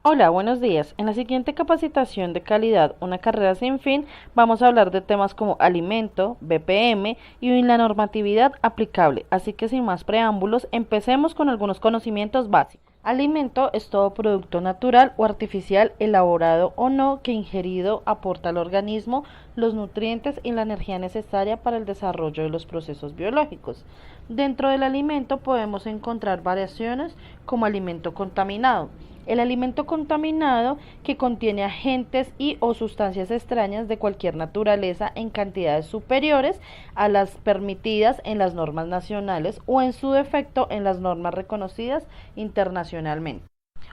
Hola, buenos días. En la siguiente capacitación de calidad, una carrera sin fin, vamos a hablar de temas como alimento, BPM y la normatividad aplicable. Así que sin más preámbulos, empecemos con algunos conocimientos básicos. Alimento es todo producto natural o artificial, elaborado o no, que ingerido aporta al organismo los nutrientes y la energía necesaria para el desarrollo de los procesos biológicos. Dentro del alimento podemos encontrar variaciones como alimento contaminado. El alimento contaminado que contiene agentes y o sustancias extrañas de cualquier naturaleza en cantidades superiores a las permitidas en las normas nacionales o en su defecto en las normas reconocidas internacionalmente.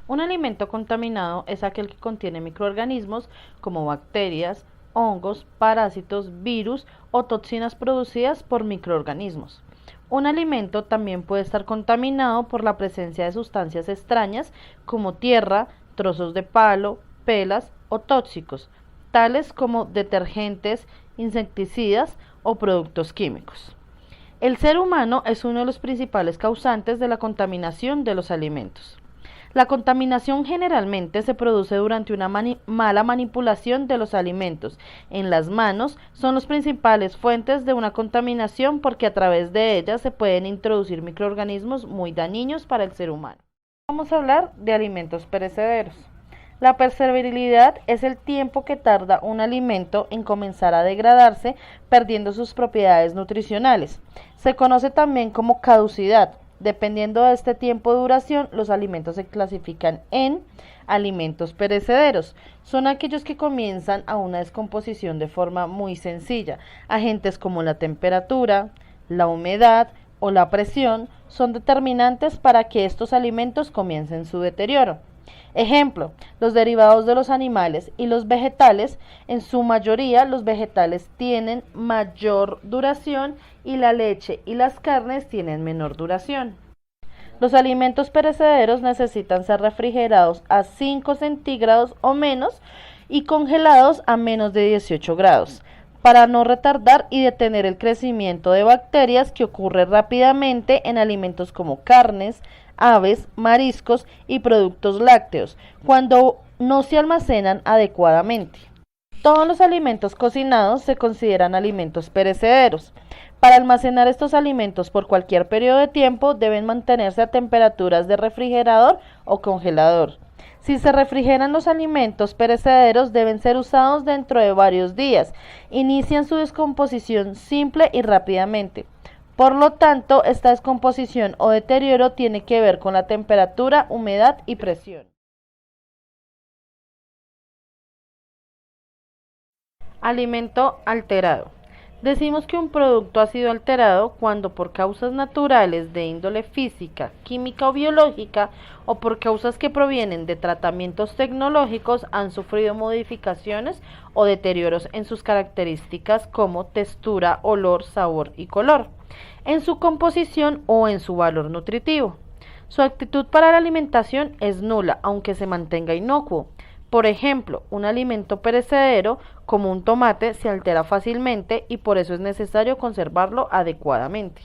Un alimento contaminado es aquel que contiene microorganismos como bacterias, hongos, parásitos, virus o toxinas producidas por microorganismos. Un alimento también puede estar contaminado por la presencia de sustancias extrañas como tierra, trozos de palo, pelas o tóxicos, tales como detergentes, insecticidas o productos químicos. El ser humano es uno de los principales causantes de la contaminación de los alimentos. La contaminación generalmente se produce durante una mala manipulación de los alimentos. En las manos son las principales fuentes de una contaminación porque a través de ellas se pueden introducir microorganismos muy dañinos para el ser humano. Vamos a hablar de alimentos perecederos. La perseverabilidad es el tiempo que tarda un alimento en comenzar a degradarse, perdiendo sus propiedades nutricionales. Se conoce también como caducidad. Dependiendo de este tiempo de duración, los alimentos se clasifican en alimentos perecederos. Son aquellos que comienzan a una descomposición de forma muy sencilla. Agentes como la temperatura, la humedad o la presión son determinantes para que estos alimentos comiencen su deterioro. Ejemplo, los derivados de los animales y los vegetales, en su mayoría los vegetales tienen mayor duración y la leche y las carnes tienen menor duración. Los alimentos perecederos necesitan ser refrigerados a 5 centígrados o menos y congelados a menos de 18 grados para no retardar y detener el crecimiento de bacterias que ocurre rápidamente en alimentos como carnes, aves, mariscos y productos lácteos, cuando no se almacenan adecuadamente. Todos los alimentos cocinados se consideran alimentos perecederos. Para almacenar estos alimentos por cualquier periodo de tiempo deben mantenerse a temperaturas de refrigerador o congelador. Si se refrigeran los alimentos perecederos deben ser usados dentro de varios días. Inician su descomposición simple y rápidamente. Por lo tanto, esta descomposición o deterioro tiene que ver con la temperatura, humedad y presión. Alimento alterado. Decimos que un producto ha sido alterado cuando por causas naturales de índole física, química o biológica o por causas que provienen de tratamientos tecnológicos han sufrido modificaciones o deterioros en sus características como textura, olor, sabor y color, en su composición o en su valor nutritivo. Su actitud para la alimentación es nula, aunque se mantenga inocuo. Por ejemplo, un alimento perecedero como un tomate se altera fácilmente y por eso es necesario conservarlo adecuadamente.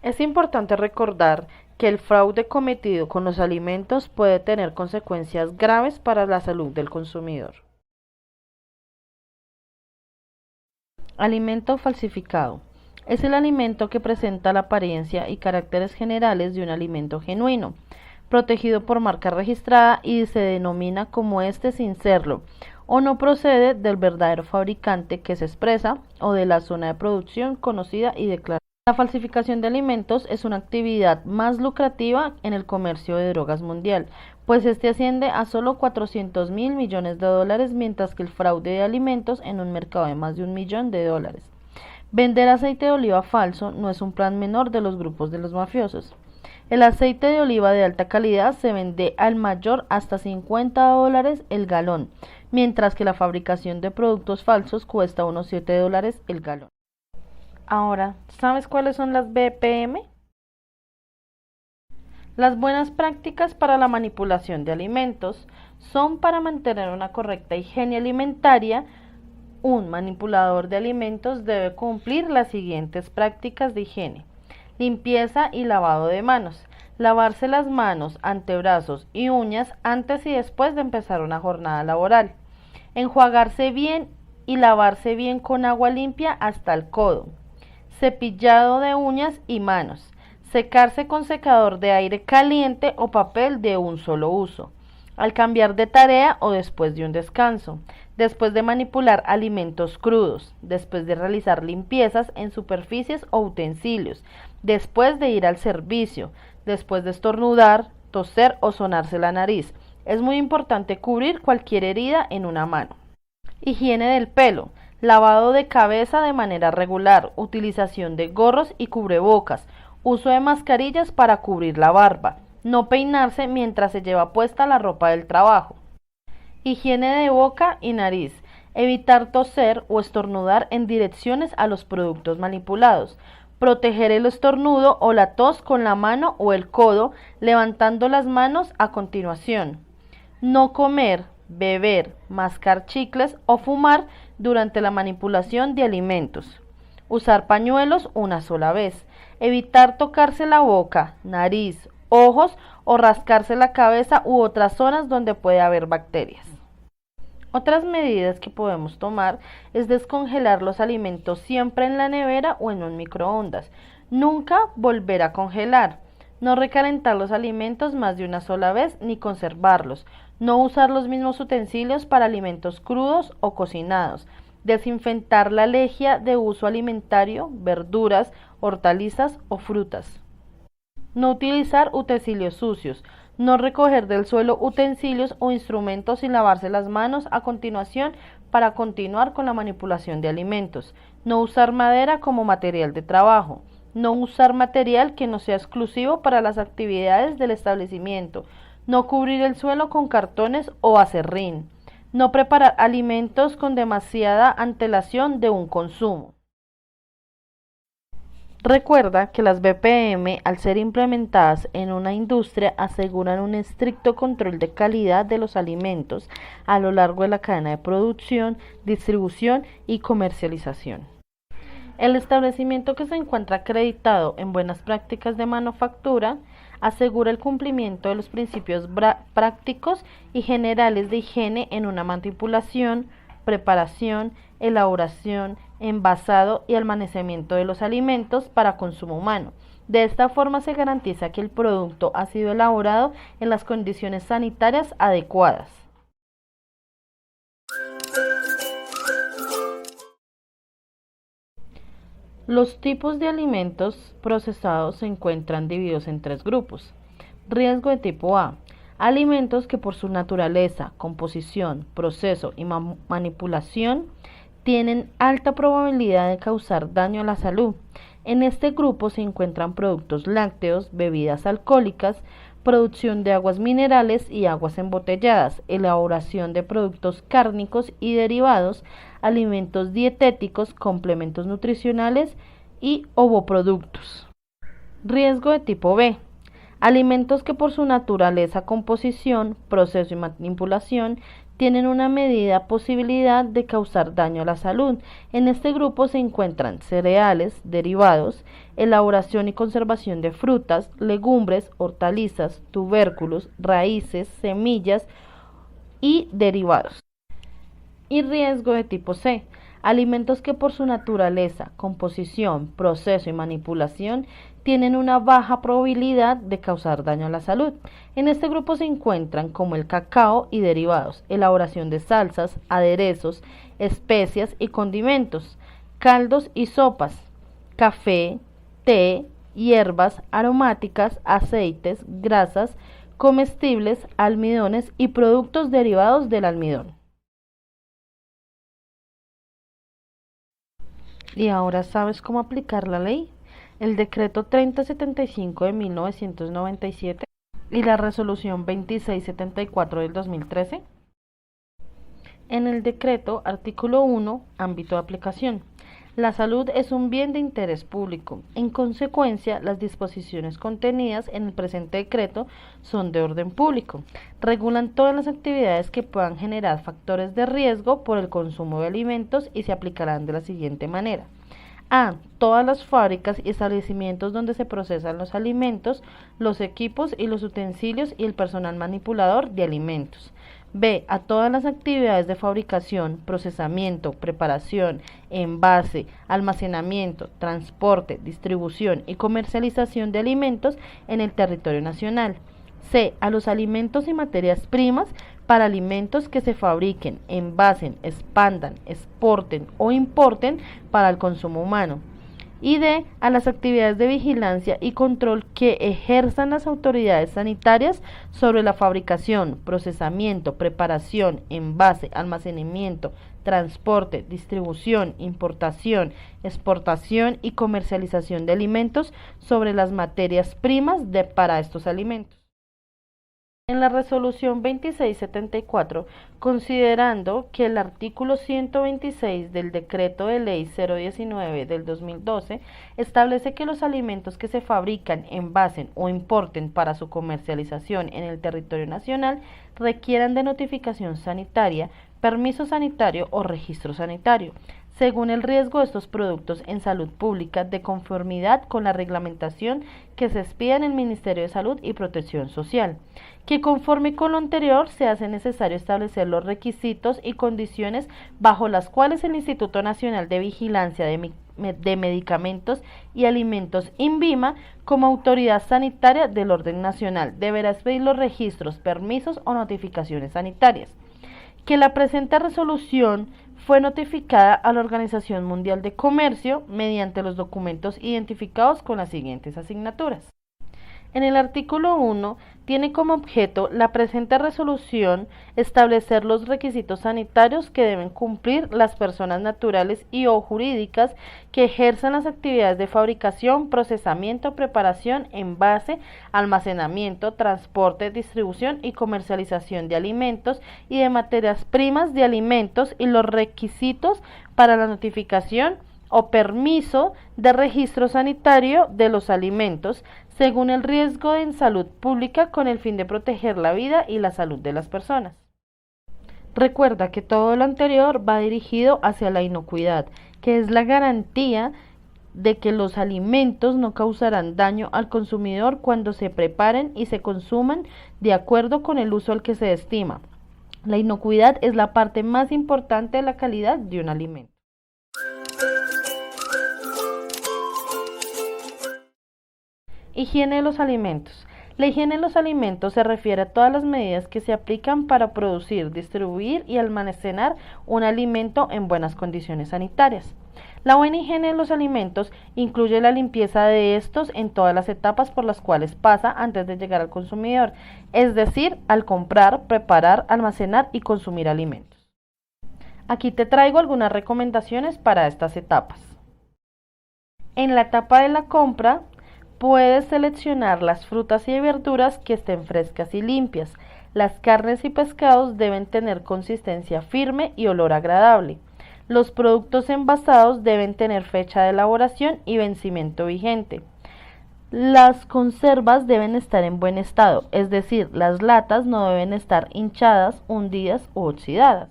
Es importante recordar que el fraude cometido con los alimentos puede tener consecuencias graves para la salud del consumidor. Alimento falsificado. Es el alimento que presenta la apariencia y caracteres generales de un alimento genuino, protegido por marca registrada y se denomina como este sin serlo, o no procede del verdadero fabricante que se expresa o de la zona de producción conocida y declarada. La falsificación de alimentos es una actividad más lucrativa en el comercio de drogas mundial, pues este asciende a solo 400.000 millones de dólares, mientras que el fraude de alimentos en un mercado de más de 1 billón de dólares. Vender aceite de oliva falso no es un plan menor de los grupos de los mafiosos. El aceite de oliva de alta calidad se vende al mayor hasta $50 el galón, mientras que la fabricación de productos falsos cuesta unos $7 el galón. Ahora, ¿sabes cuáles son las BPM? Las buenas prácticas para la manipulación de alimentos son para mantener una correcta higiene alimentaria. Un manipulador de alimentos debe cumplir las siguientes prácticas de higiene: limpieza y lavado de manos. Lavarse las manos, antebrazos y uñas antes y después de empezar una jornada laboral. Enjuagarse bien y lavarse bien con agua limpia hasta el codo. Cepillado de uñas y manos. Secarse con secador de aire caliente o papel de un solo uso. Al cambiar de tarea o después de un descanso. Después de manipular alimentos crudos. Después de realizar limpiezas en superficies o utensilios. Después de ir al servicio. Después de estornudar, toser o sonarse la nariz. Es muy importante cubrir cualquier herida en una mano. Higiene del pelo. Lavado de cabeza de manera regular. Utilización de gorros y cubrebocas. Uso de mascarillas para cubrir la barba. No peinarse mientras se lleva puesta la ropa del trabajo. Higiene de boca y nariz. Evitar toser o estornudar en direcciones a los productos manipulados. Proteger el estornudo o la tos con la mano o el codo, levantando las manos a continuación. No comer, beber, mascar chicles o fumar durante la manipulación de alimentos. Usar pañuelos una sola vez. Evitar tocarse la boca, nariz, ojos o rascarse la cabeza u otras zonas donde puede haber bacterias. Otras medidas que podemos tomar es descongelar los alimentos siempre en la nevera o en un microondas. Nunca volver a congelar. No recalentar los alimentos más de una sola vez ni conservarlos. No usar los mismos utensilios para alimentos crudos o cocinados. Desinfectar la lejía de uso alimentario, verduras, hortalizas o frutas. No utilizar utensilios sucios. No recoger del suelo utensilios o instrumentos sin lavarse las manos a continuación para continuar con la manipulación de alimentos. No usar madera como material de trabajo. No usar material que no sea exclusivo para las actividades del establecimiento. No cubrir el suelo con cartones o acerrín. No preparar alimentos con demasiada antelación de un consumo. Recuerda que las BPM, al ser implementadas en una industria, aseguran un estricto control de calidad de los alimentos a lo largo de la cadena de producción, distribución y comercialización. El establecimiento que se encuentra acreditado en buenas prácticas de manufactura asegura el cumplimiento de los principios prácticos y generales de higiene en una manipulación, preparación, elaboración, envasado y almacenamiento de los alimentos para consumo humano. De esta forma se garantiza que el producto ha sido elaborado en las condiciones sanitarias adecuadas. Los tipos de alimentos procesados se encuentran divididos en tres grupos. Riesgo de tipo A. Alimentos que por su naturaleza, composición, proceso y manipulación tienen alta probabilidad de causar daño a la salud. En este grupo se encuentran productos lácteos, bebidas alcohólicas, producción de aguas minerales y aguas embotelladas, elaboración de productos cárnicos y derivados, alimentos dietéticos, complementos nutricionales y ovoproductos. Riesgo de tipo B. Alimentos que por su naturaleza, composición, proceso y manipulación tienen una medida posibilidad de causar daño a la salud. En este grupo se encuentran cereales, derivados, elaboración y conservación de frutas, legumbres, hortalizas, tubérculos, raíces, semillas y derivados. Y riesgo de tipo C. Alimentos que por su naturaleza, composición, proceso y manipulación tienen una baja probabilidad de causar daño a la salud. En este grupo se encuentran como el cacao y derivados, elaboración de salsas, aderezos, especias y condimentos, caldos y sopas, café, té, hierbas aromáticas, aceites, grasas, comestibles, almidones y productos derivados del almidón. ¿Y ahora sabes cómo aplicar la ley? El decreto 3075 de 1997 y la resolución 2674 del 2013. En el decreto, artículo 1, ámbito de aplicación. La salud es un bien de interés público. En consecuencia, las disposiciones contenidas en el presente decreto son de orden público. Regulan todas las actividades que puedan generar factores de riesgo por el consumo de alimentos y se aplicarán de la siguiente manera. A. Todas las fábricas y establecimientos donde se procesan los alimentos, los equipos y los utensilios y el personal manipulador de alimentos. B. A todas las actividades de fabricación, procesamiento, preparación, envase, almacenamiento, transporte, distribución y comercialización de alimentos en el territorio nacional. C. A los alimentos y materias primas para alimentos que se fabriquen, envasen, expandan, exporten o importen para el consumo humano. Y D. A las actividades de vigilancia y control que ejerzan las autoridades sanitarias sobre la fabricación, procesamiento, preparación, envase, almacenamiento, transporte, distribución, importación, exportación y comercialización de alimentos sobre las materias primas para estos alimentos. En la resolución 2674, considerando que el artículo 126 del decreto de ley 019 del 2012 establece que los alimentos que se fabrican, envasen o importen para su comercialización en el territorio nacional requieran de notificación sanitaria, permiso sanitario o registro sanitario, según el riesgo de estos productos en salud pública de conformidad con la reglamentación que se expida en el Ministerio de Salud y Protección Social, que conforme con lo anterior se hace necesario establecer los requisitos y condiciones bajo las cuales el Instituto Nacional de Vigilancia de Medicamentos y Alimentos INVIMA, como autoridad sanitaria del orden nacional, deberá expedir los registros, permisos o notificaciones sanitarias. Que la presente resolución fue notificada a la Organización Mundial de Comercio mediante los documentos identificados con las siguientes asignaturas. En el artículo 1 tiene como objeto la presente resolución establecer los requisitos sanitarios que deben cumplir las personas naturales y o jurídicas que ejerzan las actividades de fabricación, procesamiento, preparación, envase, almacenamiento, transporte, distribución y comercialización de alimentos y de materias primas de alimentos y los requisitos para la notificación o permiso de registro sanitario de los alimentos, según el riesgo en salud pública con el fin de proteger la vida y la salud de las personas. Recuerda que todo lo anterior va dirigido hacia la inocuidad, que es la garantía de que los alimentos no causarán daño al consumidor cuando se preparen y se consuman de acuerdo con el uso al que se estima. La inocuidad es la parte más importante de la calidad de un alimento. Higiene de los alimentos. La higiene de los alimentos se refiere a todas las medidas que se aplican para producir, distribuir y almacenar un alimento en buenas condiciones sanitarias. La buena higiene de los alimentos incluye la limpieza de estos en todas las etapas por las cuales pasa antes de llegar al consumidor, es decir, al comprar, preparar, almacenar y consumir alimentos. Aquí te traigo algunas recomendaciones para estas etapas. En la etapa de la compra, puedes seleccionar las frutas y verduras que estén frescas y limpias. Las carnes y pescados deben tener consistencia firme y olor agradable. Los productos envasados deben tener fecha de elaboración y vencimiento vigente. Las conservas deben estar en buen estado, es decir, las latas no deben estar hinchadas, hundidas u oxidadas.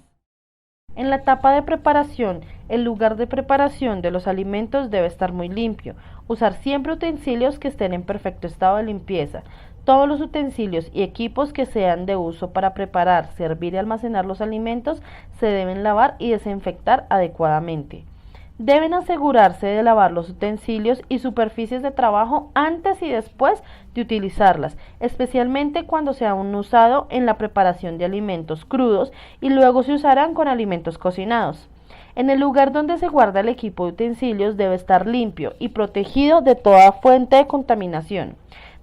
En la etapa de preparación, el lugar de preparación de los alimentos debe estar muy limpio. Usar siempre utensilios que estén en perfecto estado de limpieza. Todos los utensilios y equipos que sean de uso para preparar, servir y almacenar los alimentos se deben lavar y desinfectar adecuadamente. Deben asegurarse de lavar los utensilios y superficies de trabajo antes y después de utilizarlas, especialmente cuando se han usado en la preparación de alimentos crudos y luego se usarán con alimentos cocinados. En el lugar donde se guarda el equipo de utensilios debe estar limpio y protegido de toda fuente de contaminación.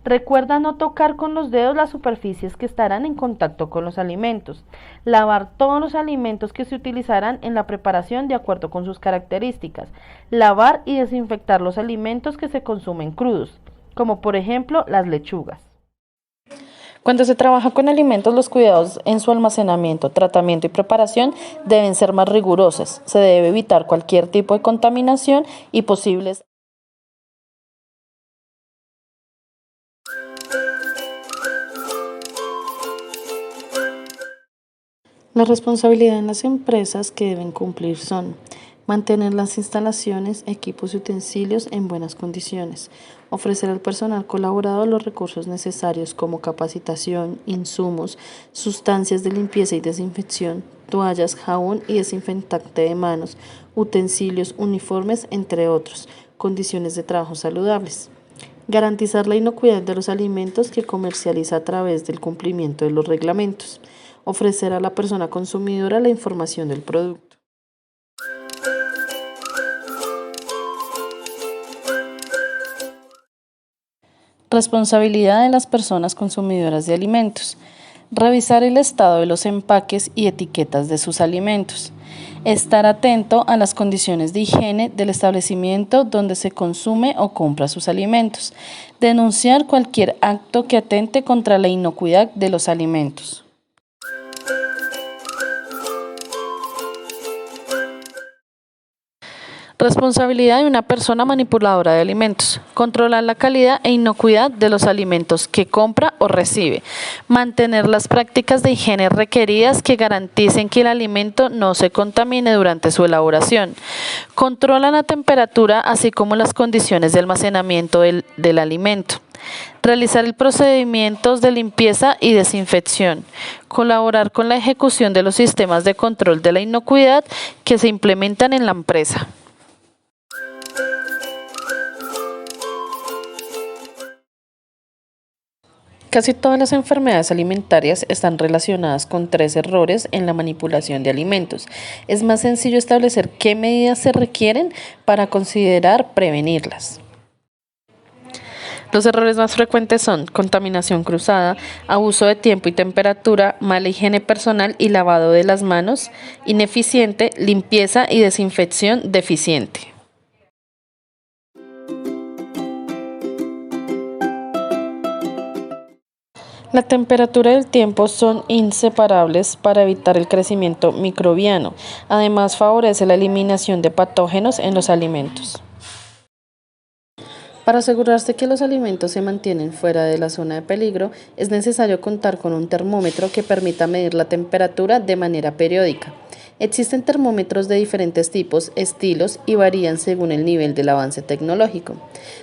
Recuerda no tocar con los dedos las superficies que estarán en contacto con los alimentos. Lavar todos los alimentos que se utilizarán en la preparación de acuerdo con sus características. Lavar y desinfectar los alimentos que se consumen crudos, como por ejemplo las lechugas. Cuando se trabaja con alimentos, los cuidados en su almacenamiento, tratamiento y preparación deben ser más rigurosos. Se debe evitar cualquier tipo de contaminación y posibles. La responsabilidad en las empresas que deben cumplir son mantener las instalaciones, equipos y utensilios en buenas condiciones, ofrecer al personal colaborador los recursos necesarios como capacitación, insumos, sustancias de limpieza y desinfección, toallas, jabón y desinfectante de manos, utensilios, uniformes, entre otros, condiciones de trabajo saludables. Garantizar la inocuidad de los alimentos que comercializa a través del cumplimiento de los reglamentos. Ofrecer a la persona consumidora la información del producto. Responsabilidad de las personas consumidoras de alimentos. Revisar el estado de los empaques y etiquetas de sus alimentos. Estar atento a las condiciones de higiene del establecimiento donde se consume o compra sus alimentos. Denunciar cualquier acto que atente contra la inocuidad de los alimentos. Responsabilidad de una persona manipuladora de alimentos. Controlar la calidad e inocuidad de los alimentos que compra o recibe. Mantener las prácticas de higiene requeridas que garanticen que el alimento no se contamine durante su elaboración. Controla la temperatura así como las condiciones de almacenamiento del alimento. Realizar el procedimientos de limpieza y desinfección. Colaborar con la ejecución de los sistemas de control de la inocuidad que se implementan en la empresa. Casi todas las enfermedades alimentarias están relacionadas con 3 errores en la manipulación de alimentos. Es más sencillo establecer qué medidas se requieren para considerar prevenirlas. Los errores más frecuentes son contaminación cruzada, abuso de tiempo y temperatura, mala higiene personal y lavado de las manos, ineficiente, limpieza y desinfección deficiente. La temperatura y el tiempo son inseparables para evitar el crecimiento microbiano. Además, favorece la eliminación de patógenos en los alimentos. Para asegurarse que los alimentos se mantienen fuera de la zona de peligro, es necesario contar con un termómetro que permita medir la temperatura de manera periódica. Existen termómetros de diferentes tipos, estilos y varían según el nivel del avance tecnológico.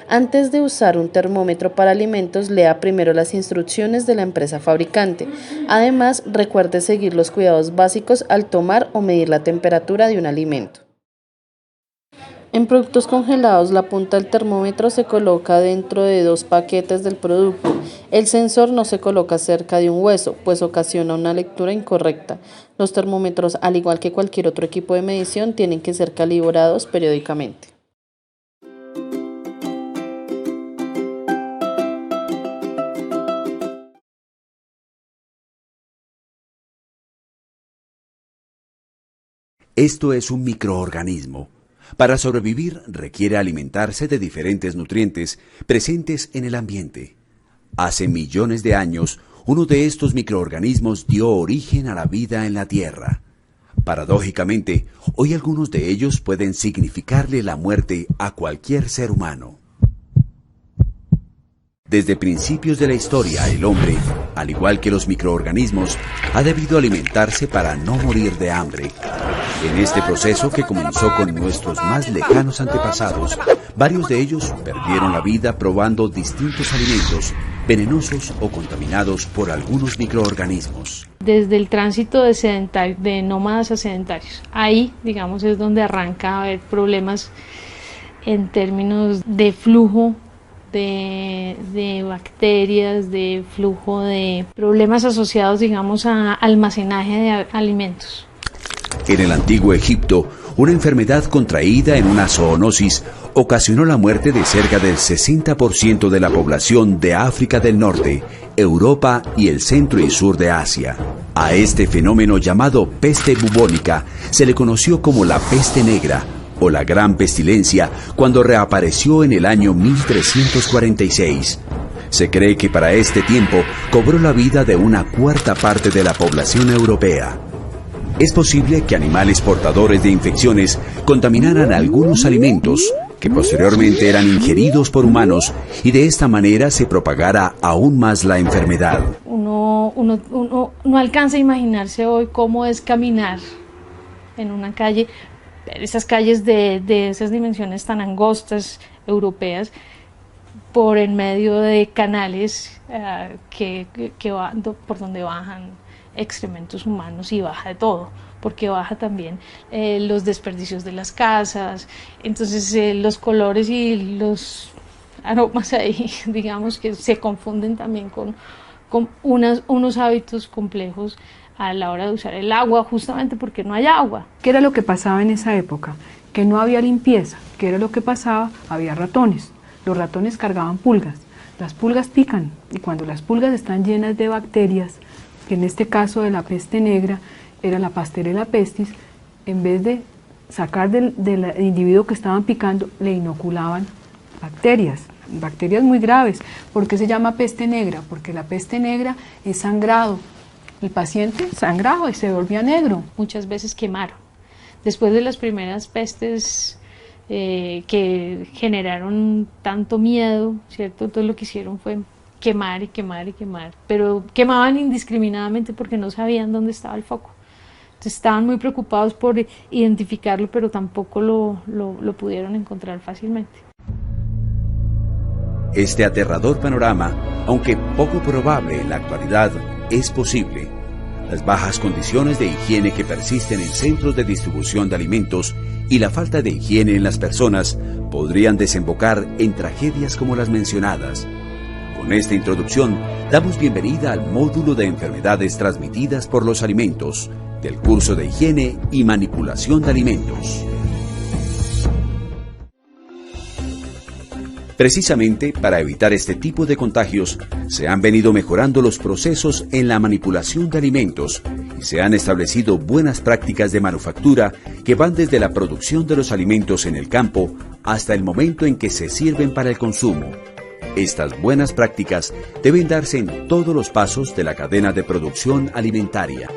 Antes de usar un termómetro para alimentos, lea primero las instrucciones de la empresa fabricante. Además, recuerde seguir los cuidados básicos al tomar o medir la temperatura de un alimento. En productos congelados, la punta del termómetro se coloca dentro de 2 paquetes del producto. El sensor no se coloca cerca de un hueso, pues ocasiona una lectura incorrecta. Los termómetros, al igual que cualquier otro equipo de medición, tienen que ser calibrados periódicamente. Esto es un microorganismo. Para sobrevivir requiere alimentarse de diferentes nutrientes presentes en el ambiente. Hace millones de años, uno de estos microorganismos dio origen a la vida en la Tierra. Paradójicamente, hoy algunos de ellos pueden significarle la muerte a cualquier ser humano. Desde principios de la historia, el hombre, al igual que los microorganismos, ha debido alimentarse para no morir de hambre. En este proceso que comenzó con nuestros más lejanos antepasados, varios de ellos perdieron la vida probando distintos alimentos, venenosos o contaminados por algunos microorganismos. Desde el tránsito de nómadas a sedentarios, ahí, digamos, es donde arranca a haber problemas en términos de flujo de bacterias, de flujo de problemas asociados, digamos, a almacenaje de alimentos. En el antiguo Egipto, una enfermedad contraída en una zoonosis ocasionó la muerte de cerca del 60% de la población de África del Norte, Europa y el centro y sur de Asia. A este fenómeno llamado peste bubónica se le conoció como la peste negra o la gran pestilencia cuando reapareció en el año 1346. Se cree que para este tiempo cobró la vida de una cuarta parte de la población europea. Es posible que animales portadores de infecciones contaminaran algunos alimentos que posteriormente eran ingeridos por humanos y de esta manera se propagara aún más la enfermedad. Uno no alcanza a imaginarse hoy cómo es caminar en una calle esas calles de esas dimensiones tan angostas europeas por en medio de canales por donde bajan excrementos humanos y baja de todo, porque baja también los desperdicios de las casas. Entonces los colores y los aromas ahí, digamos que se confunden también con unos hábitos complejos a la hora de usar el agua, justamente porque no hay agua. ¿Qué era lo que pasaba en esa época? Que no había limpieza. ¿Qué era lo que pasaba? Había ratones. Los ratones cargaban pulgas. Las pulgas pican, y cuando las pulgas están llenas de bacterias, que en este caso de la peste negra era la Pasteurella pestis, en vez de sacar del individuo que estaban picando, le inoculaban bacterias muy graves. ¿Por qué se llama peste negra? Porque la peste negra es sangrado. El paciente sangraba y se volvía negro. Muchas veces quemaron. Después de las primeras pestes que generaron tanto miedo, ¿cierto? Todo lo que hicieron fue quemar y quemar y quemar, pero quemaban indiscriminadamente porque no sabían dónde estaba el foco. Entonces estaban muy preocupados por identificarlo, pero tampoco lo pudieron encontrar fácilmente. Este aterrador panorama, aunque poco probable en la actualidad, es posible. Las bajas condiciones de higiene que persisten en centros de distribución de alimentos y la falta de higiene en las personas podrían desembocar en tragedias como las mencionadas. Con esta introducción, damos bienvenida al módulo de enfermedades transmitidas por los alimentos, del curso de higiene y manipulación de alimentos. Precisamente para evitar este tipo de contagios, se han venido mejorando los procesos en la manipulación de alimentos y se han establecido buenas prácticas de manufactura que van desde la producción de los alimentos en el campo hasta el momento en que se sirven para el consumo. Estas buenas prácticas deben darse en todos los pasos de la cadena de producción alimentaria.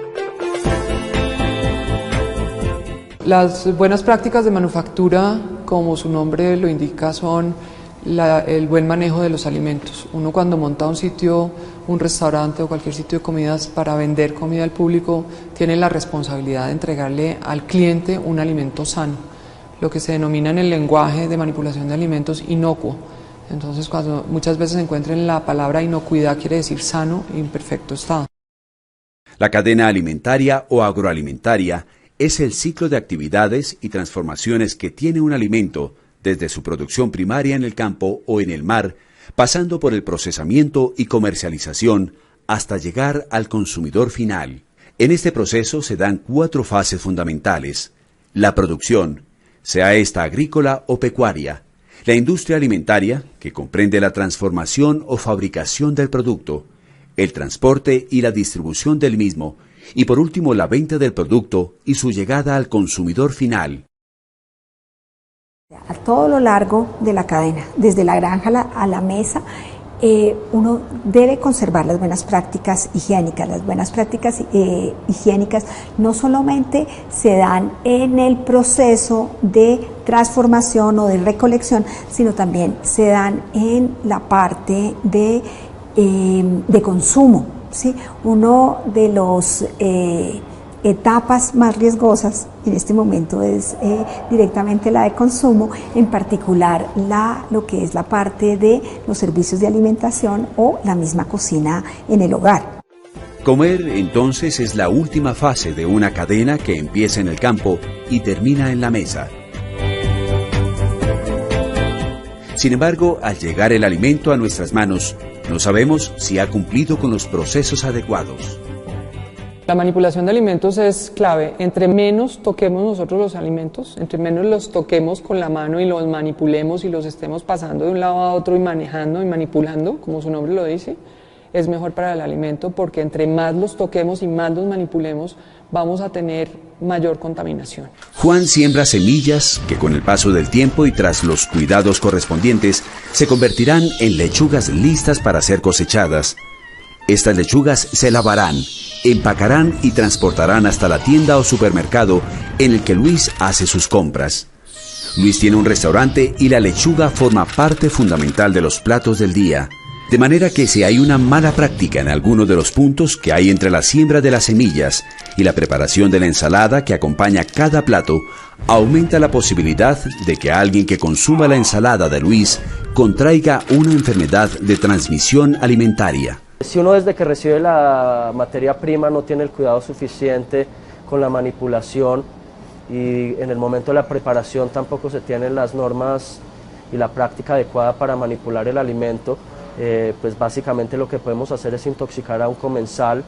Las buenas prácticas de manufactura, como su nombre lo indica, son el buen manejo de los alimentos. Uno cuando monta un sitio, un restaurante o cualquier sitio de comidas para vender comida al público, tiene la responsabilidad de entregarle al cliente un alimento sano, lo que se denomina en el lenguaje de manipulación de alimentos inocuo. Entonces, cuando muchas veces encuentren la palabra inocuidad, quiere decir sano y en perfecto estado. La cadena alimentaria o agroalimentaria es el ciclo de actividades y transformaciones que tiene un alimento desde su producción primaria en el campo o en el mar, pasando por el procesamiento y comercialización hasta llegar al consumidor final. En este proceso se dan 4 fases fundamentales: la producción, sea esta agrícola o pecuaria; la industria alimentaria, que comprende la transformación o fabricación del producto; el transporte y la distribución del mismo; y por último la venta del producto y su llegada al consumidor final. A todo lo largo de la cadena, desde la granja a la mesa, uno debe conservar las buenas prácticas higiénicas. Las buenas prácticas higiénicas no solamente se dan en el proceso de transformación o de recolección, sino también se dan en la parte de consumo, ¿sí? Uno de los etapas más riesgosas en este momento es directamente la de consumo, en particular lo que es la parte de los servicios de alimentación o la misma cocina en el hogar. Comer, entonces, es la última fase de una cadena que empieza en el campo y termina en la mesa. Sin embargo, al llegar el alimento a nuestras manos, no sabemos si ha cumplido con los procesos adecuados. La manipulación de alimentos es clave. Entre menos toquemos nosotros los alimentos, entre menos los toquemos con la mano y los manipulemos y los estemos pasando de un lado a otro y manejando y manipulando, como su nombre lo dice, es mejor para el alimento, porque entre más los toquemos y más los manipulemos, vamos a tener mayor contaminación. Juan siembra semillas que con el paso del tiempo y tras los cuidados correspondientes se convertirán en lechugas listas para ser cosechadas. Estas lechugas se lavarán, empacarán y transportarán hasta la tienda o supermercado en el que Luis hace sus compras. Luis tiene un restaurante y la lechuga forma parte fundamental de los platos del día. De manera que si hay una mala práctica en alguno de los puntos que hay entre la siembra de las semillas y la preparación de la ensalada que acompaña cada plato, aumenta la posibilidad de que alguien que consuma la ensalada de Luis contraiga una enfermedad de transmisión alimentaria. Si uno desde que recibe la materia prima no tiene el cuidado suficiente con la manipulación y en el momento de la preparación tampoco se tienen las normas y la práctica adecuada para manipular el alimento, pues básicamente lo que podemos hacer es intoxicar a un comensal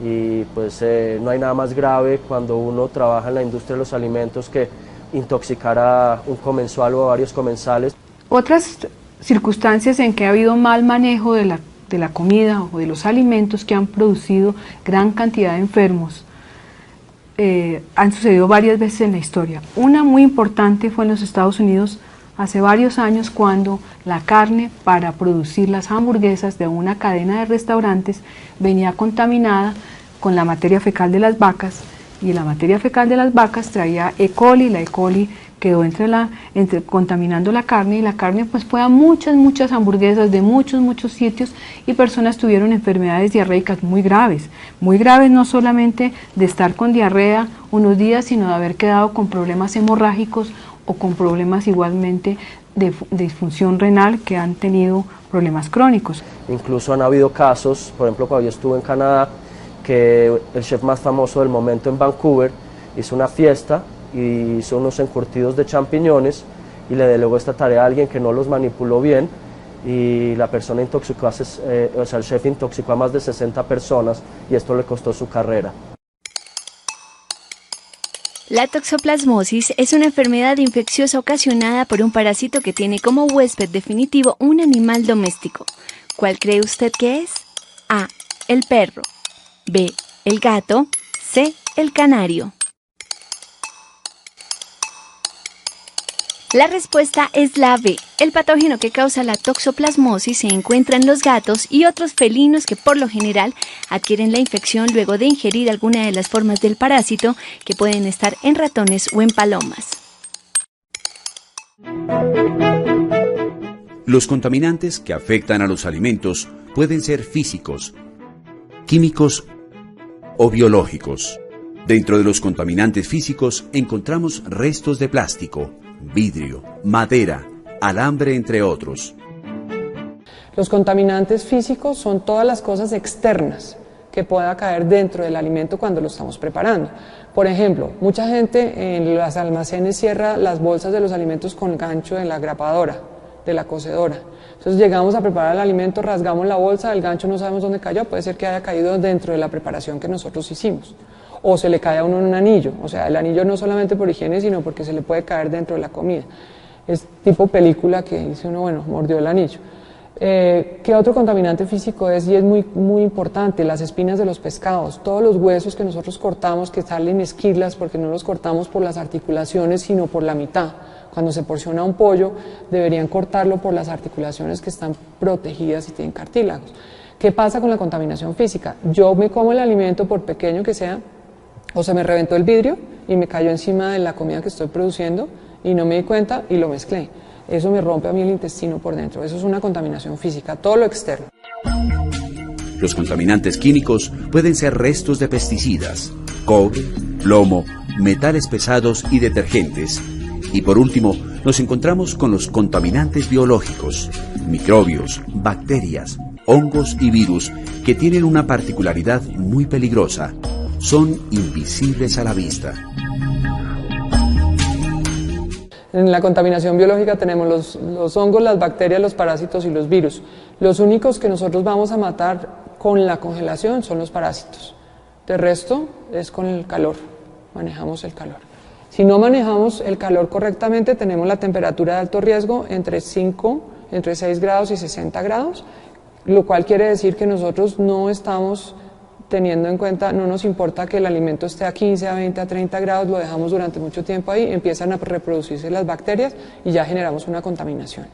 y pues no hay nada más grave cuando uno trabaja en la industria de los alimentos que intoxicar a un comensal o a varios comensales. Otras circunstancias en que ha habido mal manejo de la comida o de los alimentos que han producido gran cantidad de enfermos han sucedido varias veces en la historia. Una muy importante fue en los Estados Unidos hace varios años, cuando la carne para producir las hamburguesas de una cadena de restaurantes venía contaminada con la materia fecal de las vacas, y la materia fecal de las vacas traía E. coli, la E. coli quedó contaminando la carne, y la carne pues fue a muchas hamburguesas de muchos sitios, y personas tuvieron enfermedades diarreicas muy graves no solamente de estar con diarrea unos días, sino de haber quedado con problemas hemorrágicos o con problemas igualmente de disfunción renal, que han tenido problemas crónicos. Incluso han habido casos, por ejemplo cuando yo estuve en Canadá, que el chef más famoso del momento en Vancouver hizo una fiesta y hizo unos encurtidos de champiñones y le delegó esta tarea a alguien que no los manipuló bien, y la persona intoxicó, el chef intoxicó a más de 60 personas y esto le costó su carrera. La toxoplasmosis es una enfermedad infecciosa ocasionada por un parásito que tiene como huésped definitivo un animal doméstico. ¿Cuál cree usted que es? A. El perro. B. El gato. C. El canario. La respuesta es la B. El patógeno que causa la toxoplasmosis se encuentra en los gatos y otros felinos que por lo general adquieren la infección luego de ingerir alguna de las formas del parásito, que pueden estar en ratones o en palomas. Los contaminantes que afectan a los alimentos pueden ser físicos, químicos o biológicos. Dentro de los contaminantes físicos encontramos restos de plástico, vidrio, madera, alambre, entre otros. Los contaminantes físicos son todas las cosas externas que pueda caer dentro del alimento cuando lo estamos preparando. Por ejemplo, mucha gente en los almacenes cierra las bolsas de los alimentos con gancho de la grapadora, de la cocedora. Entonces llegamos a preparar el alimento, rasgamos la bolsa, el gancho no sabemos dónde cayó, puede ser que haya caído dentro de la preparación que nosotros hicimos. O se le cae a uno en un anillo, o sea, el anillo no solamente por higiene, sino porque se le puede caer dentro de la comida. Es tipo película que dice uno, bueno, mordió el anillo. ¿Qué otro contaminante físico es? Y es muy importante, las espinas de los pescados, todos los huesos que nosotros cortamos, que salen esquirlas, porque no los cortamos por las articulaciones, sino por la mitad. Cuando se porciona un pollo, deberían cortarlo por las articulaciones que están protegidas y tienen cartílagos. ¿Qué pasa con la contaminación física? Yo me como el alimento, por pequeño que sea, o se me reventó el vidrio y me cayó encima de la comida que estoy produciendo y no me di cuenta y lo mezclé. Eso me rompe a mí el intestino por dentro. Eso es una contaminación física, todo lo externo. Los contaminantes químicos pueden ser restos de pesticidas, cobre, plomo, metales pesados y detergentes. Y por último, nos encontramos con los contaminantes biológicos, microbios, bacterias, hongos y virus, que tienen una particularidad muy peligrosa. Son invisibles a la vista. En la contaminación biológica tenemos los hongos, las bacterias, los parásitos y los virus. Los únicos que nosotros vamos a matar con la congelación son los parásitos. De resto es con el calor, manejamos el calor. Si no manejamos el calor correctamente, tenemos la temperatura de alto riesgo entre 6 grados y 60 grados, lo cual quiere decir que nosotros no estamos teniendo en cuenta, no nos importa que el alimento esté a 15, a 20, a 30 grados, lo dejamos durante mucho tiempo ahí, empiezan a reproducirse las bacterias y ya generamos una contaminación.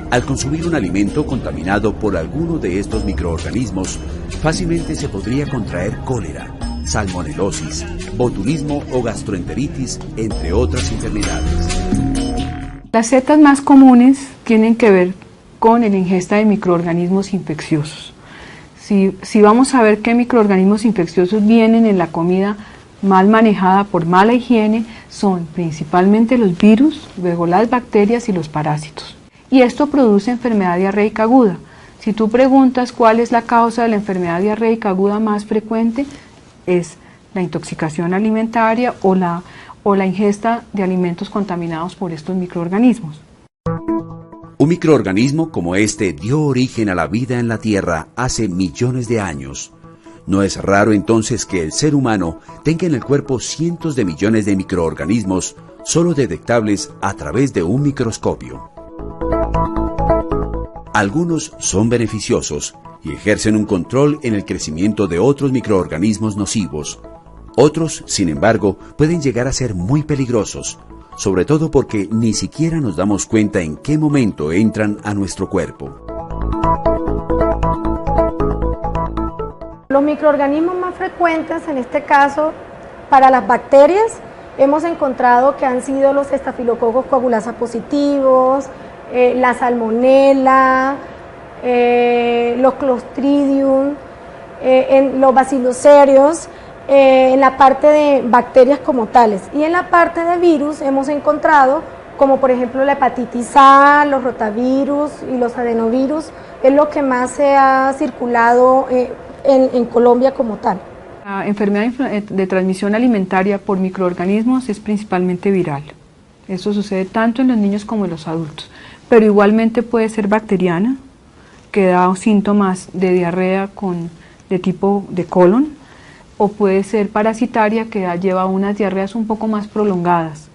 Al consumir un alimento contaminado por alguno de estos microorganismos, fácilmente se podría contraer cólera, salmonelosis, botulismo o gastroenteritis, entre otras enfermedades. Las setas más comunes tienen que ver con la ingesta de microorganismos infecciosos. Si vamos a ver qué microorganismos infecciosos vienen en la comida mal manejada por mala higiene, son principalmente los virus, luego las bacterias y los parásitos. Y esto produce enfermedad diarreica aguda. Si tú preguntas cuál es la causa de la enfermedad diarreica aguda más frecuente, es la intoxicación alimentaria o la ingesta de alimentos contaminados por estos microorganismos. Un microorganismo como este dio origen a la vida en la Tierra hace millones de años. No es raro entonces que el ser humano tenga en el cuerpo cientos de millones de microorganismos solo detectables a través de un microscopio. Algunos son beneficiosos y ejercen un control en el crecimiento de otros microorganismos nocivos. Otros, sin embargo, pueden llegar a ser muy peligrosos, sobre todo porque ni siquiera nos damos cuenta en qué momento entran a nuestro cuerpo. Los microorganismos más frecuentes, en este caso, para las bacterias, hemos encontrado que han sido los estafilococos coagulasa positivos, la salmonela, los clostridium, los bacilocerios, en la parte de bacterias como tales. Y en la parte de virus hemos encontrado, como por ejemplo la hepatitis A, los rotavirus y los adenovirus, es lo que más se ha circulado en Colombia como tal. La enfermedad de transmisión alimentaria por microorganismos es principalmente viral. Eso sucede tanto en los niños como en los adultos, pero igualmente puede ser bacteriana, que da síntomas de diarrea de tipo de colon, o puede ser parasitaria, que lleva unas diarreas un poco más prolongadas,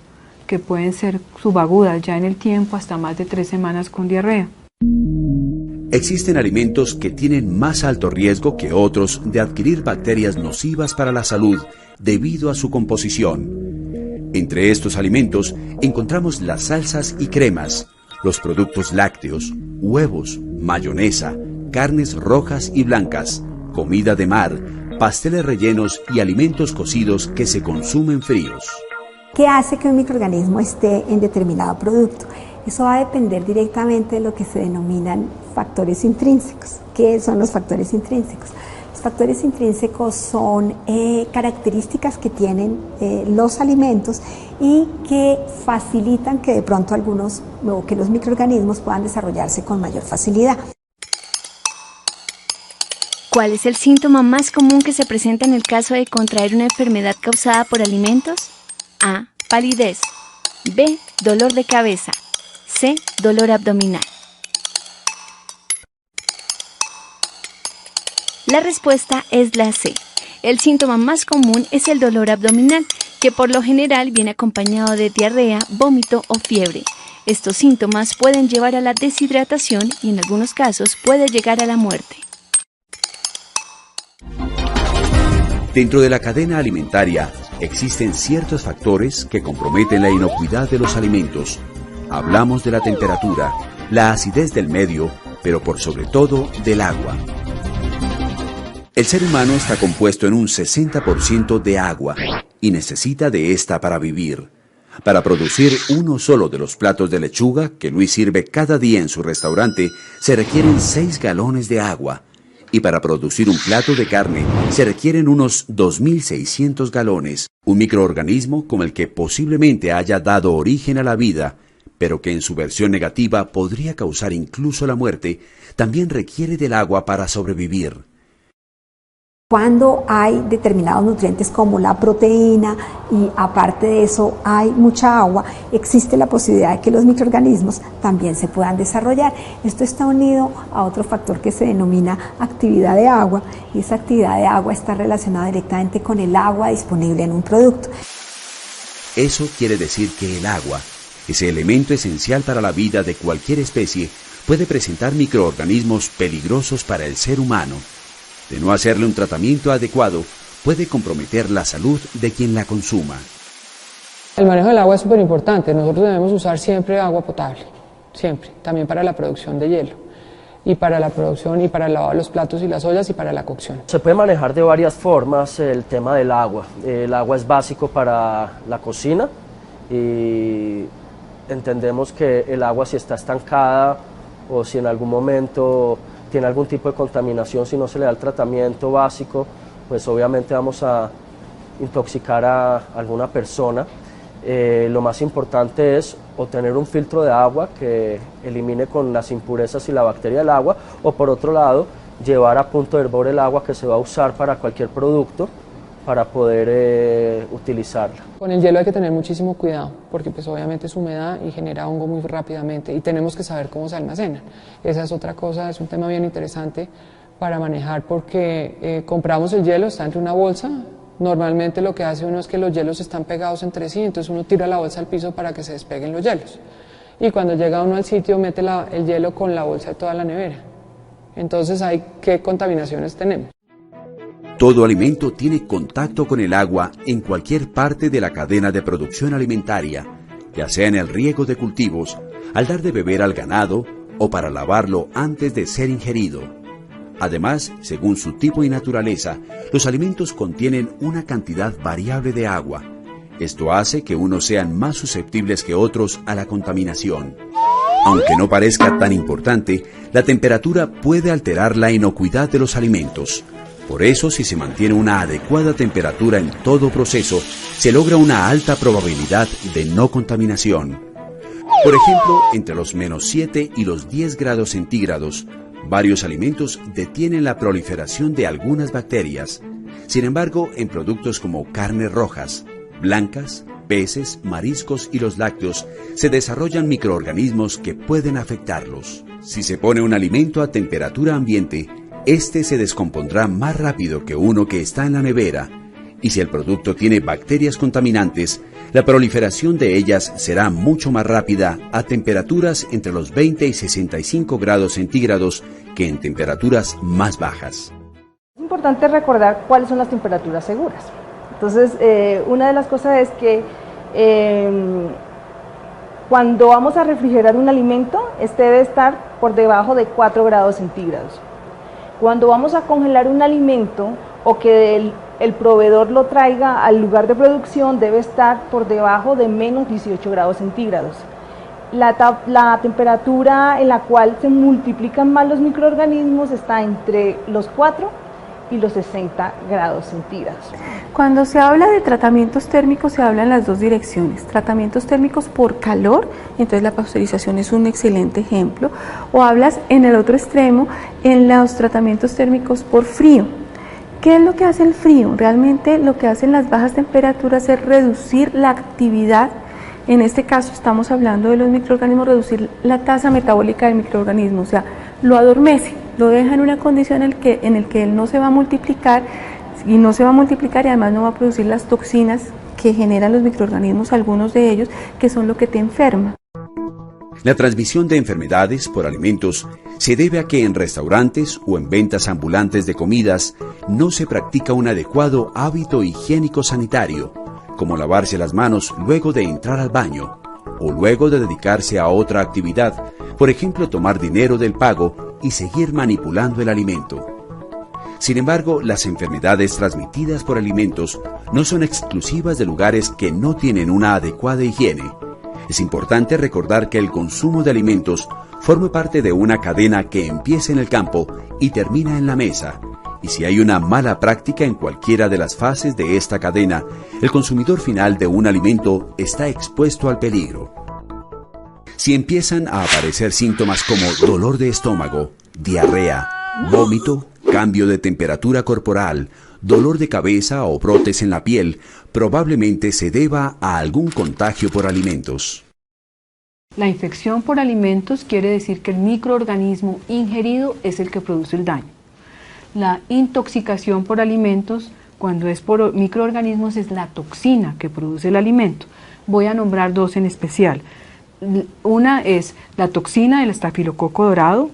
que pueden ser subagudas ya en el tiempo, hasta más de 3 semanas con diarrea. Existen alimentos que tienen más alto riesgo que otros de adquirir bacterias nocivas para la salud debido a su composición. Entre estos alimentos encontramos las salsas y cremas, los productos lácteos, huevos, mayonesa, carnes rojas y blancas, comida de mar, pasteles rellenos y alimentos cocidos que se consumen fríos. ¿Qué hace que un microorganismo esté en determinado producto? Eso va a depender directamente de lo que se denominan factores intrínsecos. ¿Qué son los factores intrínsecos? Los factores intrínsecos son características que tienen los alimentos y que facilitan que de pronto que los microorganismos puedan desarrollarse con mayor facilidad. ¿Cuál es el síntoma más común que se presenta en el caso de contraer una enfermedad causada por alimentos? A. Palidez. B. Dolor de cabeza. C. Dolor abdominal. La respuesta es la C. El síntoma más común es el dolor abdominal, que por lo general viene acompañado de diarrea, vómito o fiebre. Estos síntomas pueden llevar a la deshidratación y en algunos casos puede llegar a la muerte. Dentro de la cadena alimentaria existen ciertos factores que comprometen la inocuidad de los alimentos. Hablamos de la temperatura, la acidez del medio, pero por sobre todo del agua. El ser humano está compuesto en un 60% de agua y necesita de esta para vivir. Para producir uno solo de los platos de lechuga que Luis sirve cada día en su restaurante, se requieren 6 galones de agua. Y para producir un plato de carne se requieren unos 2.600 galones. Un microorganismo como el que posiblemente haya dado origen a la vida, pero que en su versión negativa podría causar incluso la muerte, también requiere del agua para sobrevivir. Cuando hay determinados nutrientes como la proteína y aparte de eso hay mucha agua, existe la posibilidad de que los microorganismos también se puedan desarrollar. Esto está unido a otro factor que se denomina actividad de agua, y esa actividad de agua está relacionada directamente con el agua disponible en un producto. Eso quiere decir que el agua, ese elemento esencial para la vida de cualquier especie, puede presentar microorganismos peligrosos para el ser humano. De no hacerle un tratamiento adecuado, puede comprometer la salud de quien la consuma. El manejo del agua es súper importante. Nosotros debemos usar siempre agua potable, siempre, también para la producción de hielo, y para la producción y para lavar los platos y las ollas y para la cocción. Se puede manejar de varias formas el tema del agua. El agua es básico para la cocina y entendemos que el agua, si está estancada o si en algún momento tiene algún tipo de contaminación, si no se le da el tratamiento básico, pues obviamente vamos a intoxicar a alguna persona. Lo más importante es o tener un filtro de agua que elimine con las impurezas y la bacteria del agua, o por otro lado, llevar a punto de hervor el agua que se va a usar para cualquier producto para poder utilizarla. Con el hielo hay que tener muchísimo cuidado porque pues obviamente es humedad y genera hongo muy rápidamente y tenemos que saber cómo se almacenan. Esa es otra cosa, es un tema bien interesante para manejar porque compramos el hielo, está entre una bolsa. Normalmente lo que hace uno es que los hielos están pegados entre sí, entonces uno tira la bolsa al piso para que se despeguen los hielos. Y cuando llega uno al sitio mete el hielo con la bolsa de toda la nevera. Entonces, ¿qué contaminaciones tenemos? Todo alimento tiene contacto con el agua en cualquier parte de la cadena de producción alimentaria, ya sea en el riego de cultivos, al dar de beber al ganado o para lavarlo antes de ser ingerido. Además, según su tipo y naturaleza, los alimentos contienen una cantidad variable de agua. Esto hace que unos sean más susceptibles que otros a la contaminación. Aunque no parezca tan importante, la temperatura puede alterar la inocuidad de los alimentos. Por eso, si se mantiene una adecuada temperatura en todo proceso, se logra una alta probabilidad de no contaminación. Por ejemplo, entre los -7 y los 10 grados centígrados, varios alimentos detienen la proliferación de algunas bacterias. Sin embargo, en productos como carnes rojas, blancas, peces, mariscos y los lácteos, se desarrollan microorganismos que pueden afectarlos. Si se pone un alimento a temperatura ambiente, este se descompondrá más rápido que uno que está en la nevera, y si el producto tiene bacterias contaminantes, la proliferación de ellas será mucho más rápida a temperaturas entre los 20 y 65 grados centígrados que en temperaturas más bajas. Es importante recordar cuáles son las temperaturas seguras. Entonces, una de las cosas es que cuando vamos a refrigerar un alimento, este debe estar por debajo de 4 grados centígrados. Cuando vamos a congelar un alimento o que el proveedor lo traiga al lugar de producción, debe estar por debajo de -18 grados centígrados. La temperatura en la cual se multiplican más los microorganismos está entre los 4 y los 60 grados centígrados. Cuando se habla de tratamientos térmicos se habla en las dos direcciones, tratamientos térmicos por calor, entonces la pasteurización es un excelente ejemplo, o hablas en el otro extremo en los tratamientos térmicos por frío. ¿Qué es lo que hace el frío? Realmente lo que hacen las bajas temperaturas es reducir la actividad, en este caso estamos hablando de los microorganismos, reducir la tasa metabólica del microorganismo, o sea, lo adormece, lo deja en una condición en el que él no se va a multiplicar y además no va a producir las toxinas que generan los microorganismos, algunos de ellos, que son lo que te enferma. La transmisión de enfermedades por alimentos se debe a que en restaurantes o en ventas ambulantes de comidas no se practica un adecuado hábito higiénico sanitario, como lavarse las manos luego de entrar al baño o luego de dedicarse a otra actividad, por ejemplo tomar dinero del pago y seguir manipulando el alimento. Sin embargo, las enfermedades transmitidas por alimentos no son exclusivas de lugares que no tienen una adecuada higiene. Es importante recordar que el consumo de alimentos forma parte de una cadena que empieza en el campo y termina en la mesa. Y si hay una mala práctica en cualquiera de las fases de esta cadena, el consumidor final de un alimento está expuesto al peligro. Si empiezan a aparecer síntomas como dolor de estómago, diarrea, vómito, cambio de temperatura corporal, dolor de cabeza o brotes en la piel, probablemente se deba a algún contagio por alimentos. La infección por alimentos quiere decir que el microorganismo ingerido es el que produce el daño. La intoxicación por alimentos, cuando es por microorganismos, es la toxina que produce el alimento. Voy a nombrar dos en especial. Una es la toxina del estafilococo dorado,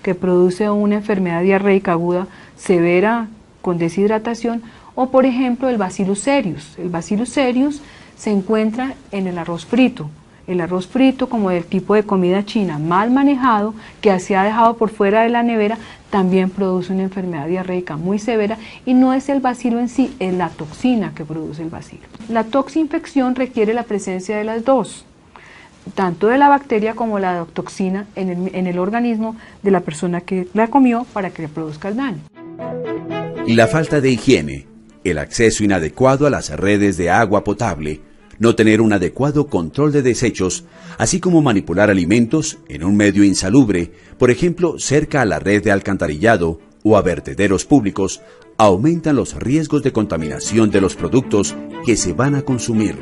que produce una enfermedad diarreica aguda severa con deshidratación, o por ejemplo el Bacillus cereus. El Bacillus cereus se encuentra en el arroz frito. El arroz frito, como del tipo de comida china mal manejado, que se ha dejado por fuera de la nevera, también produce una enfermedad diarreica muy severa, y no es el bacilo en sí, es la toxina que produce el bacilo. La toxinfección requiere la presencia de las dos. tanto de la bacteria como la toxina en el organismo de la persona que la comió para que le produzca el daño. La falta de higiene, el acceso inadecuado a las redes de agua potable, no tener un adecuado control de desechos, así como manipular alimentos en un medio insalubre, por ejemplo, cerca a la red de alcantarillado o a vertederos públicos, aumentan los riesgos de contaminación de los productos que se van a consumir.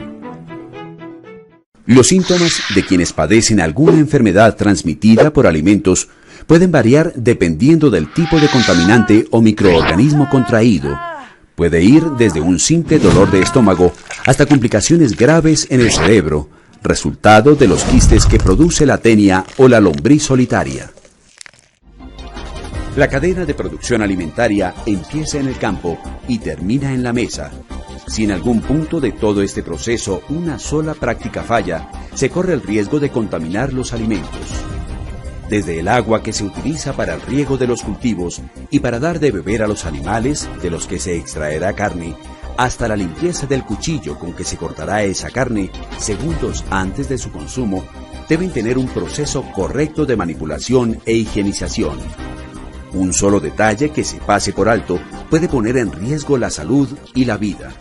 Los síntomas de quienes padecen alguna enfermedad transmitida por alimentos pueden variar dependiendo del tipo de contaminante o microorganismo contraído. Puede ir desde un simple dolor de estómago hasta complicaciones graves en el cerebro, resultado de los quistes que produce la tenia o la lombriz solitaria. La cadena de producción alimentaria empieza en el campo y termina en la mesa. Si en algún punto de todo este proceso una sola práctica falla, se corre el riesgo de contaminar los alimentos. Desde el agua que se utiliza para el riego de los cultivos y para dar de beber a los animales de los que se extraerá carne, hasta la limpieza del cuchillo con que se cortará esa carne segundos antes de su consumo, deben tener un proceso correcto de manipulación e higienización. Un solo detalle que se pase por alto puede poner en riesgo la salud y la vida.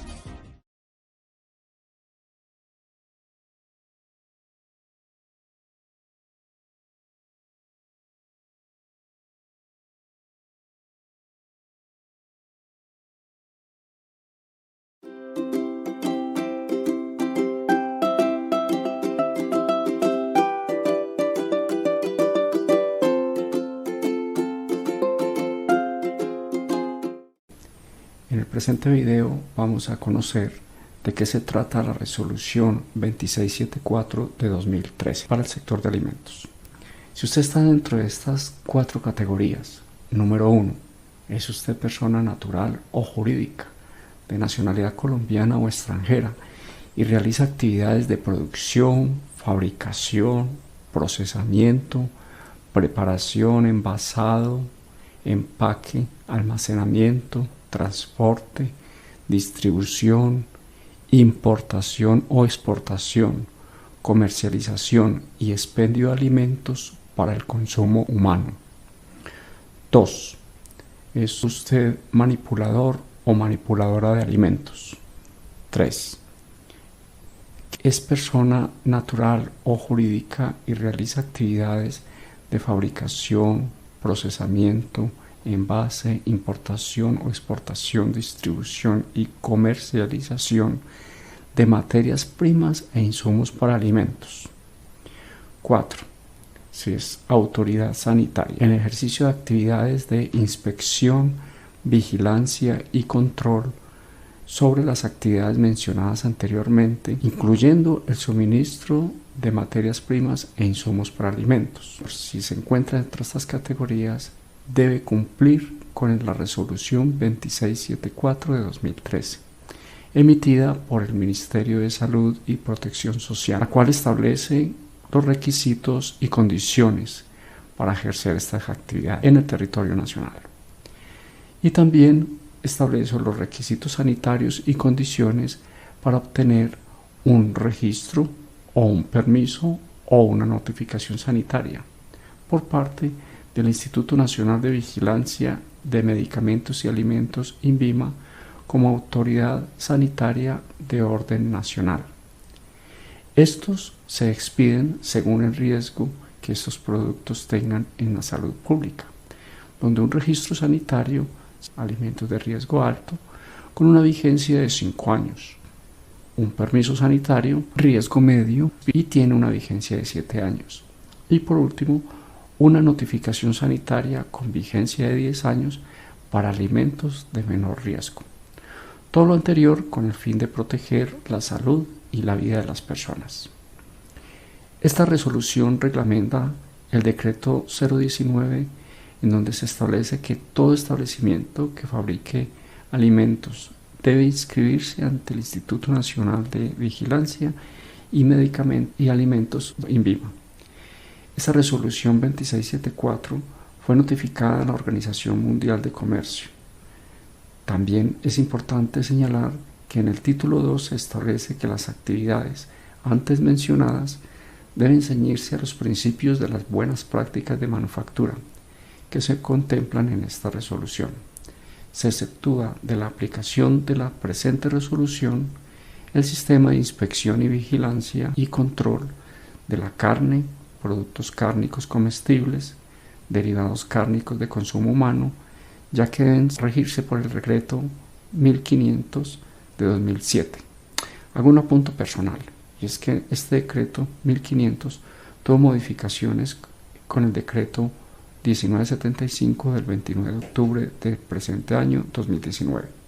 En el presente video vamos a conocer de qué se trata la resolución 2674 de 2013 para el sector de alimentos. Si usted está dentro de estas 4 categorías, número 1, ¿es usted persona natural o jurídica de nacionalidad colombiana o extranjera y realiza actividades de producción, fabricación, procesamiento, preparación, envasado, empaque, almacenamiento, transporte, distribución, importación o exportación, comercialización y expendio de alimentos para el consumo humano? 2. ¿Es usted manipulador o manipuladora de alimentos? 3. ¿Es persona natural o jurídica y realiza actividades de fabricación, procesamiento, envase, importación o exportación, distribución y comercialización de materias primas e insumos para alimentos? 4. Si es autoridad sanitaria, en ejercicio de actividades de inspección, vigilancia y control sobre las actividades mencionadas anteriormente, incluyendo el suministro de materias primas e insumos para alimentos. Si se encuentra entre estas categorías, debe cumplir con la resolución 2674 de 2013, emitida por el Ministerio de Salud y Protección Social, la cual establece los requisitos y condiciones para ejercer estas actividades en el territorio nacional. Y también establece los requisitos sanitarios y condiciones para obtener un registro o un permiso o una notificación sanitaria por parte del Instituto Nacional de Vigilancia de Medicamentos y Alimentos, INVIMA, como autoridad sanitaria de orden nacional. Estos se expiden según el riesgo que estos productos tengan en la salud pública, donde un registro sanitario, alimentos de riesgo alto, con una vigencia de 5 años, un permiso sanitario, riesgo medio, y tiene una vigencia de 7 años, y por último, una notificación sanitaria con vigencia de 10 años para alimentos de menor riesgo. Todo lo anterior con el fin de proteger la salud y la vida de las personas. Esta resolución reglamenta el decreto 019, en donde se establece que todo establecimiento que fabrique alimentos debe inscribirse ante el Instituto Nacional de Vigilancia y Medicamentos y Alimentos, INVIMA. Esta resolución 2674 fue notificada a la Organización Mundial de Comercio. También es importante señalar que en el título 2 se establece que las actividades antes mencionadas deben ceñirse a los principios de las buenas prácticas de manufactura que se contemplan en esta resolución. Se exceptúa de la aplicación de la presente resolución el sistema de inspección y vigilancia y control de la carne, productos cárnicos comestibles, derivados cárnicos de consumo humano, ya que deben regirse por el decreto 1500 de 2007. Hago un apunto personal, y es que este decreto 1500 tuvo modificaciones con el decreto 1975 del 29 de octubre del presente año 2019.